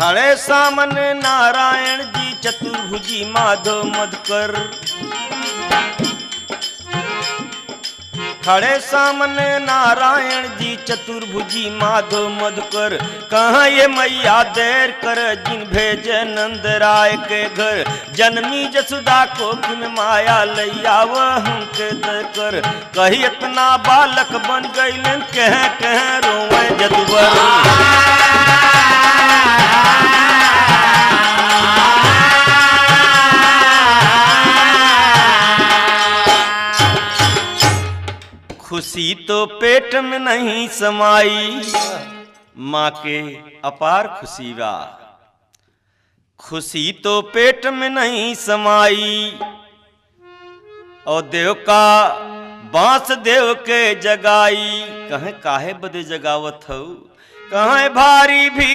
खड़े सामने नारायण जी चतुर्भुजी माधव मधुकर। खड़े सामने नारायण जी चतुर्भुजी माधव मधुकर। कहाँ ये मैया देर कर जिन भेजे नंद राय के घर। जन्मी जसुदा को किन माया लैया वह हमके देकर। कही इतना बालक बन गईलन कह रोवे जदुबर। खुशी तो पेट में नहीं समाई, माँ के अपार खुशी बा। खुशी तो पेट में नहीं समाई, और देव का बांस देव के जगाई। कहे काहे बदे जगावत हो, कहे भारी भी